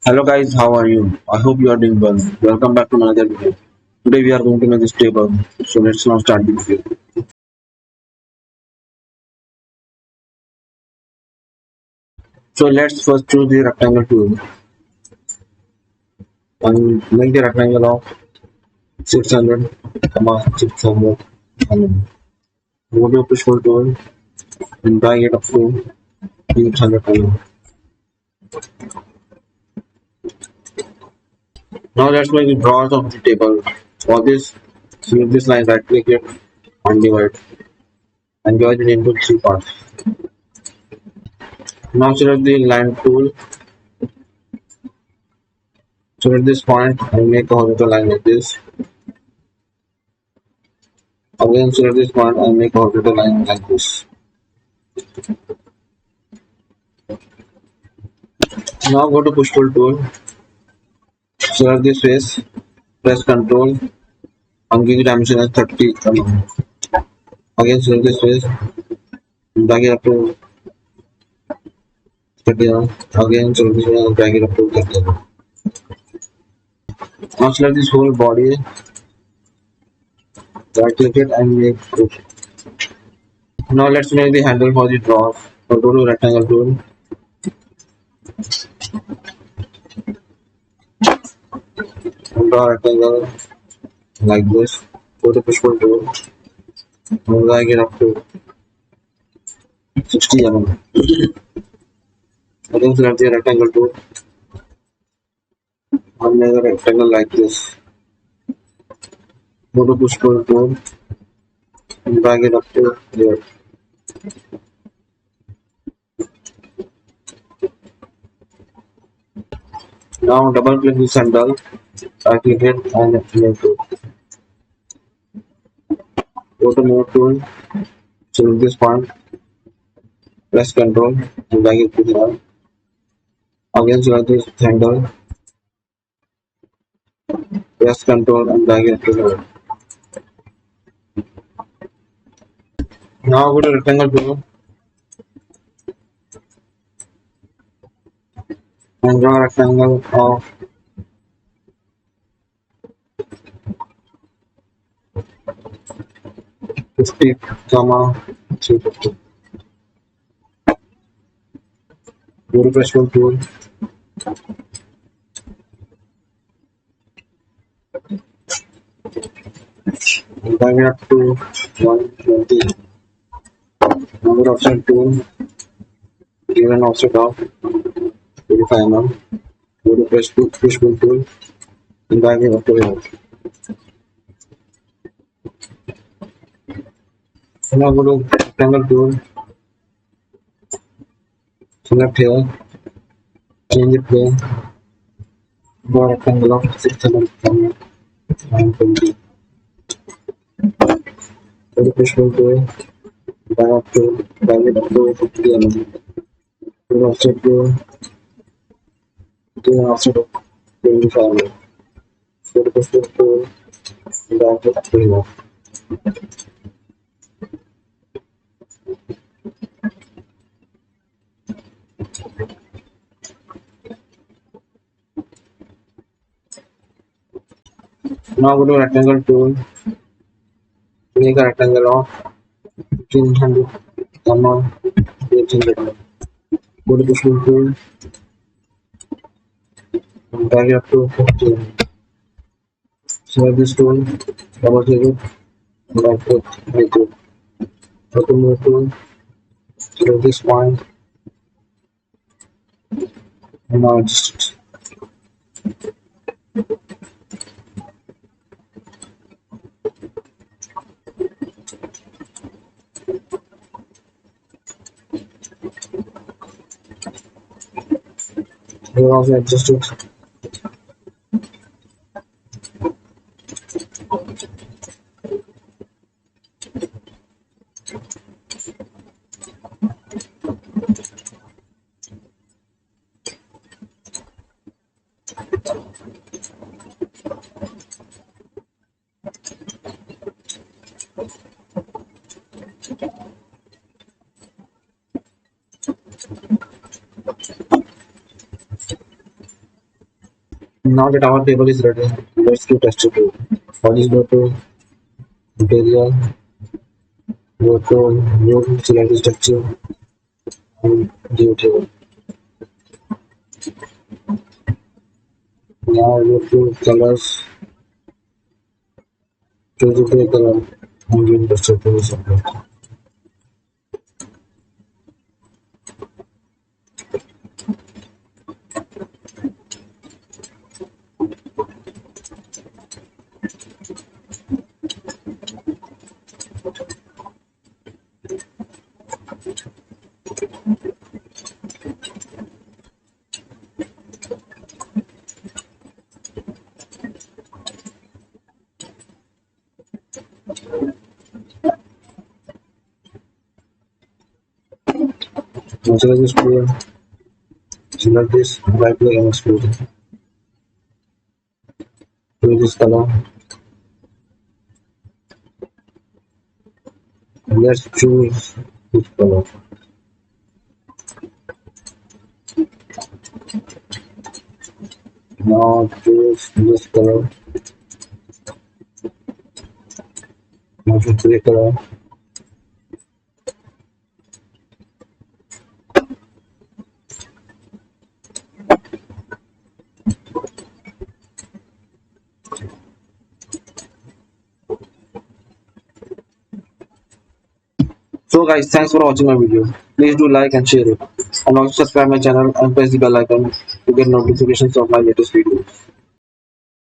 Hello guys, how are you? I hope you are doing well. Welcome back to another video. Today we are going to make this table. So let's now start the video. So let's first choose the rectangle tool and make the rectangle of 600, 600. And go to push pull tool and drag it up to 600. Now let's make the drawers of the table. For this, select this line, right click it and divide and divide it into three parts. Now select the line tool. So at this point, I make a horizontal line like this. Again, so at this point, I make a horizontal line like this. Now go to push pull tool. Select this face. Press Ctrl and give the dimension as 30 mm. Again, select this face. Drag it up to 30 mm. Again, select this one and drag it up to 30 mm. Now select this whole body. Right click it and make group. Now let's make the handle for the drawer. So go to rectangle tool. Draw a rectangle like this. Go to push pull tool. And drag it up to 60 mm. Again, select the rectangle tool and make a rectangle like this. Go to push pull tool and drag it up to here. Now double click this handle, right click it and make it. Go to move tool, select this point, press Ctrl and drag it to here. Again select this handle, press Ctrl and drag it to here. Now go to rectangle tool and draw a rectangle of 50, 350. Go to press tool and drag it up to 120. Number offset tool, give an offset of 35 mm. Go to push pull tool and drag it up to here. So now go to rectangle tool, select here, change the plane, draw a rectangle of 600 mm and 20. Go to push pull tool, drag it up to 50 mm. Go to offset tool, give an offset of 25 mm. Go to push pull tool, drag it up to here. Now go to rectangle tool, make a rectangle of 1500 mm, 800 mm. Go to push pull tool and drag it up to 50 mm. Select this tool, double click it, and right click, make it. Go to move tool, select this point, and now adjust it. Here also adjust it. Now that our table is ready, let's do texture tool. For this go to material, go to new select structure and give table. Now go to colors, choose the gray color and give texture to separate. Now select this tool, select this right click and explode it. Choose this color. Let's choose this color. Now choose this color. Now choose gray color. So guys, thanks for watching my video. Please do like and share it. And also subscribe my channel and press the bell icon to get notifications of my latest videos.